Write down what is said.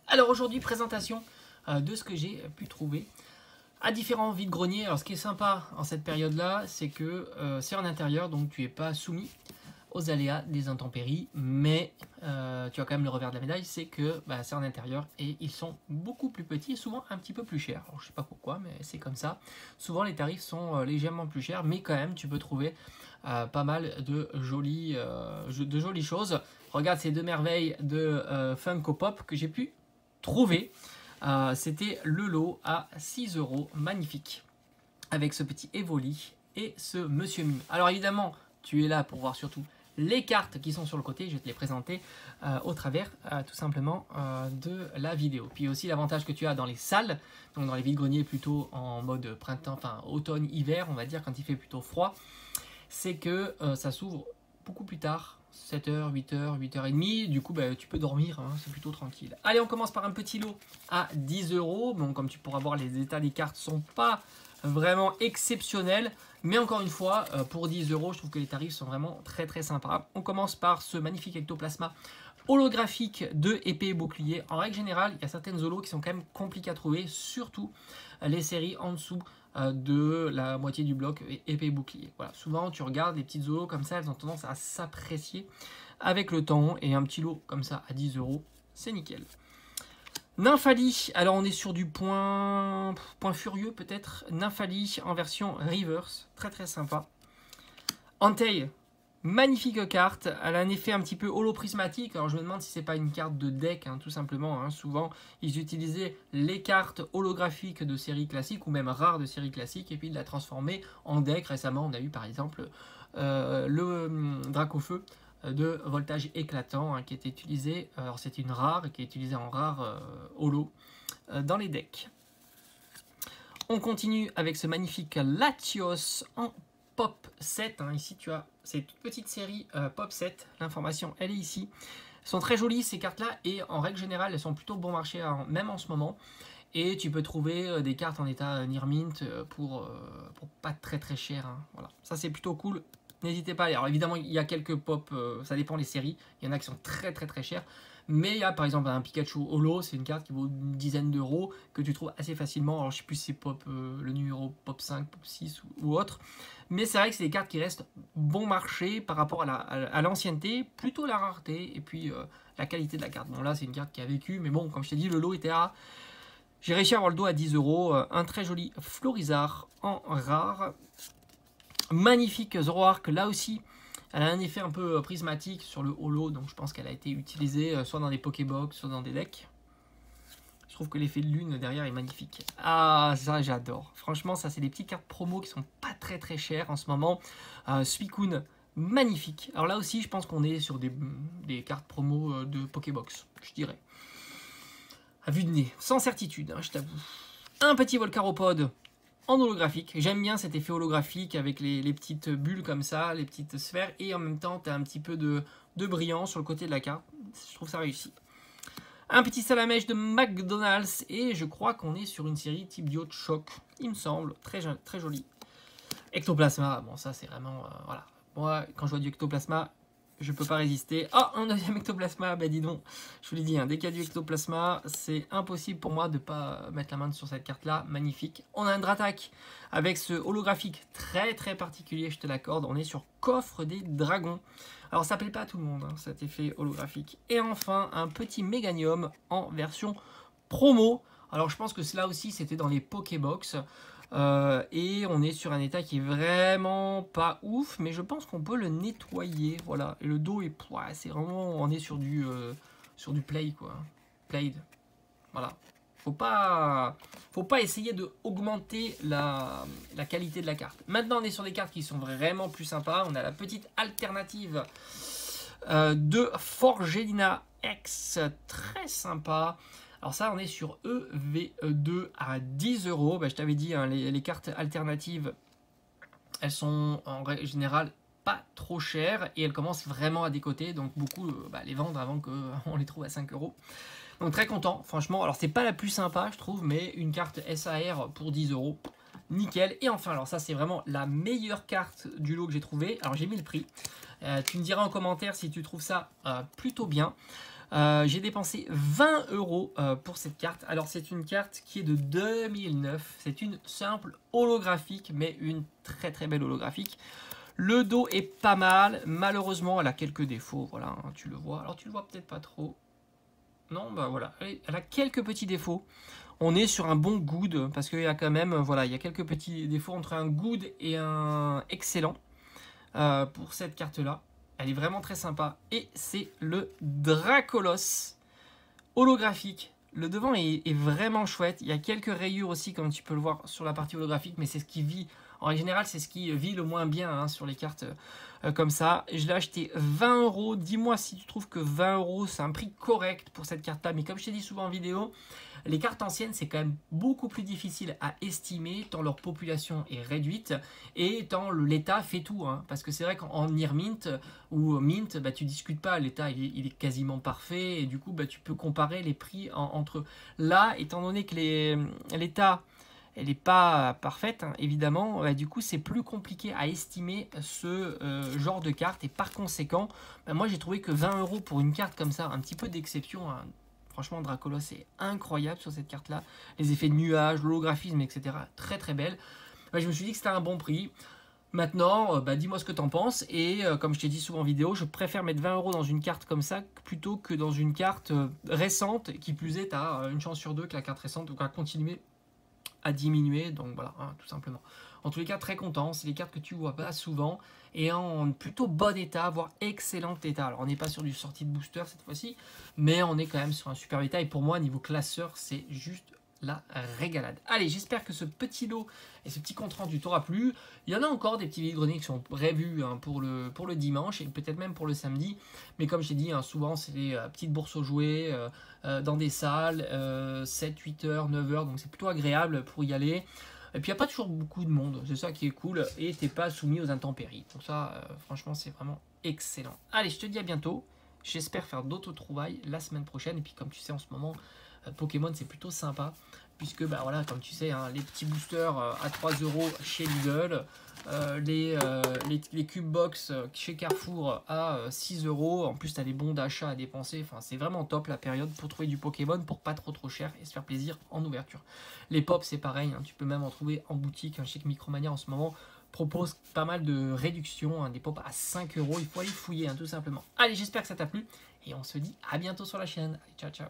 Alors aujourd'hui, présentation de ce que j'ai pu trouver à différents vide-greniers. Alors ce qui est sympa en cette période-là, c'est que c'est en intérieur, donc tu n'es pas soumis aux aléas des intempéries, mais tu as quand même le revers de la médaille, c'est que c'est en intérieur et ils sont beaucoup plus petits et souvent un petit peu plus chers. Alors, je ne sais pas pourquoi, mais c'est comme ça. Souvent les tarifs sont légèrement plus chers, mais quand même tu peux trouver pas mal de jolies choses. Regarde ces deux merveilles de Funko Pop que j'ai pu trouver. C'était le lot à 6 €, magnifique, avec ce petit Evoli et ce Monsieur Mime. Alors évidemment, tu es là pour voir surtout les cartes qui sont sur le côté, je vais te les présenter au travers tout simplement de la vidéo. Puis aussi l'avantage que tu as dans les salles, donc dans les vides-greniers plutôt en mode printemps, enfin automne, hiver, on va dire, quand il fait plutôt froid, c'est que ça s'ouvre beaucoup plus tard, 7h, 8h, 8h30, du coup tu peux dormir, hein, c'est plutôt tranquille. Allez, on commence par un petit lot à 10 €, bon, comme tu pourras voir, les états des cartes sont pas vraiment exceptionnels, mais encore une fois, pour 10 €, je trouve que les tarifs sont vraiment très très sympas. On commence par ce magnifique ectoplasma holographique de épée et bouclier. En règle générale, il y a certaines holos qui sont quand même compliquées à trouver, surtout les séries en dessous de la moitié du bloc épée et bouclier. Voilà, souvent tu regardes les petites holos comme ça, elles ont tendance à s'apprécier avec le temps, et un petit lot comme ça à 10 €, c'est nickel. Nymphali, alors on est sur du point furieux peut-être. Nymphali en version reverse, très très sympa. Entei, magnifique carte, elle a un effet un petit peu holoprismatique. Alors je me demande si c'est pas une carte de deck, hein, tout simplement. Hein. Souvent ils utilisaient les cartes holographiques de séries classiques ou même rares de séries classiques et puis de la transformer en deck. Récemment on a eu par exemple le Dracofeu de voltage éclatant, hein, qui était utilisé, alors c'est une rare qui est utilisée en rare holo dans les decks. On continue avec ce magnifique Latios en Pop 7, hein. Ici tu as cette petite série Pop 7, l'information elle est ici. Elles sont très jolies ces cartes là, et en règle générale elles sont plutôt bon marché, même en ce moment. Et tu peux trouver des cartes en état near mint pour pas très très cher, hein. Voilà, ça c'est plutôt cool. N'hésitez pas. Alors évidemment, il y a quelques pop, ça dépend des séries. Il y en a qui sont très très très chers. Mais il y a par exemple un Pikachu Holo, c'est une carte qui vaut une dizaine d'euros, que tu trouves assez facilement. Alors je sais plus si c'est pop, le numéro pop 5, pop 6 ou autre. Mais c'est vrai que c'est des cartes qui restent bon marché par rapport à l'ancienneté, plutôt la rareté et puis la qualité de la carte. Bon là c'est une carte qui a vécu, mais bon, comme je t'ai dit, le lot était à... J'ai réussi à avoir le dos à 10 €. Un très joli Florizard en rare. Magnifique Zoroark, là aussi elle a un effet un peu prismatique sur le holo, donc je pense qu'elle a été utilisée soit dans des Pokébox, soit dans des decks. Je trouve que l'effet de lune derrière est magnifique. Ah, ça j'adore. Franchement, ça c'est des petites cartes promo qui sont pas très très chères en ce moment. Suicune, magnifique. Alors là aussi, je pense qu'on est sur des cartes promo de Pokébox, je dirais. À vue de nez, sans certitude, hein, je t'avoue. Un petit Volcaropode en holographique. J'aime bien cet effet holographique avec les petites bulles comme ça, les petites sphères, et en même temps tu as un petit peu de brillant sur le côté de la carte. Je trouve ça réussi. Un petit Salamèche de McDonald's, et je crois qu'on est sur une série type Dio de Choc, il me semble, très joli. Ectoplasma, bon ça c'est vraiment, voilà. Moi quand je vois du Ectoplasma, je peux pas résister. Ah, un deuxième Ectoplasma, bah dis donc, je vous l'ai dit, hein, dès qu'il y a du Ectoplasma, c'est impossible pour moi de pas mettre la main sur cette carte-là, magnifique. On a un Dratak avec ce holographique très très particulier, je te l'accorde. On est sur Coffre des Dragons. Alors ça plaît pas à tout le monde, hein, cet effet holographique. Et enfin, un petit Méganium en version promo. Alors je pense que cela aussi, c'était dans les Pokébox. Et on est sur un état qui est vraiment pas ouf, mais je pense qu'on peut le nettoyer. Voilà, et le dos est, c'est vraiment, on est sur du play quoi, played. Voilà, faut pas essayer de augmenter la qualité de la carte. Maintenant on est sur des cartes qui sont vraiment plus sympas. On a la petite alternative de Forgelina X, très sympa. Alors ça, on est sur EV2 à 10 €. Je t'avais dit, hein, les cartes alternatives, elles sont en général pas trop chères et elles commencent vraiment à décoter. Donc beaucoup les vendent avant qu'on les trouve à 5 €. Donc très content, franchement. Alors c'est pas la plus sympa, je trouve, mais une carte SAR pour 10 €, nickel. Et enfin, alors ça c'est vraiment la meilleure carte du lot que j'ai trouvé. Alors j'ai mis le prix. Tu me diras en commentaire si tu trouves ça plutôt bien. J'ai dépensé 20 € pour cette carte. Alors c'est une carte qui est de 2009. C'est une simple holographique, mais une très très belle holographique. Le dos est pas mal. Malheureusement, elle a quelques défauts. Voilà, hein, tu le vois. Alors tu le vois peut-être pas trop. Non, bah voilà. Elle a quelques petits défauts. On est sur un bon good parce qu'il y a quand même, voilà, il y a quelques petits défauts entre un good et un excellent pour cette carte-là. Elle est vraiment très sympa. Et c'est le Dracolos holographique. Le devant est vraiment chouette. Il y a quelques rayures aussi, comme tu peux le voir sur la partie holographique, mais c'est ce qui vit. En général, c'est ce qui vit le moins bien hein, sur les cartes comme ça. Je l'ai acheté 20 €. Dis-moi si tu trouves que 20 € c'est un prix correct pour cette carte-là. Mais comme je t'ai dit souvent en vidéo, les cartes anciennes, c'est quand même beaucoup plus difficile à estimer tant leur population est réduite et tant l'état fait tout. Hein. Parce que c'est vrai qu'en Near Mint ou Mint, bah, tu discutes pas, l'état il est quasiment parfait et du coup bah, tu peux comparer les prix entre eux. Là, étant donné que l'état elle n'est pas parfaite, hein, évidemment, bah, du coup c'est plus compliqué à estimer ce genre de carte et par conséquent, bah, moi j'ai trouvé que 20 € pour une carte comme ça, un petit peu d'exception, hein. Franchement, Dracolos est incroyable sur cette carte-là. Les effets de nuages, l'holographisme, etc. Très très belle. Bah, je me suis dit que c'était un bon prix. Maintenant, bah, dis-moi ce que tu en penses. Et comme je t'ai dit souvent en vidéo, je préfère mettre 20 € dans une carte comme ça plutôt que dans une carte récente. Qui plus est, tu as une chance sur deux que la carte récente va continuer à diminuer. Donc voilà, hein, tout simplement. En tous les cas, très content. C'est les cartes que tu vois pas souvent et en plutôt bon état, voire excellent état. Alors on n'est pas sur du sortie de booster cette fois-ci, mais on est quand même sur un super état. Et pour moi, niveau classeur, c'est juste la régalade. Allez, j'espère que ce petit lot et ce petit compte rendu t'aura plu. Il y en a encore des petits vides-greniers qui sont prévus hein, pour le dimanche et peut-être même pour le samedi. Mais comme j'ai dit, hein, souvent c'est des petites bourses aux jouets dans des salles, 7, 8 heures, 9 heures. Donc c'est plutôt agréable pour y aller. Et puis il n'y a pas toujours beaucoup de monde, c'est ça qui est cool, et t'es pas soumis aux intempéries. Donc ça, franchement, c'est vraiment excellent. Allez, je te dis à bientôt. J'espère faire d'autres trouvailles la semaine prochaine. Et puis comme tu sais, en ce moment, Pokémon, c'est plutôt sympa. Puisque, bah voilà, comme tu sais, hein, les petits boosters à 3 € chez Lidl, les Cube Box chez Carrefour à 6 €. En plus, tu as des bons d'achat à dépenser. Enfin, c'est vraiment top la période pour trouver du Pokémon pour pas trop cher et se faire plaisir en ouverture. Les Pops, c'est pareil. Hein, tu peux même en trouver en boutique. Hein, je sais que Micromania en ce moment propose pas mal de réductions. Hein, des Pops à 5 €. Il faut aller fouiller, hein, tout simplement. Allez, j'espère que ça t'a plu. Et on se dit à bientôt sur la chaîne. Allez, ciao, ciao.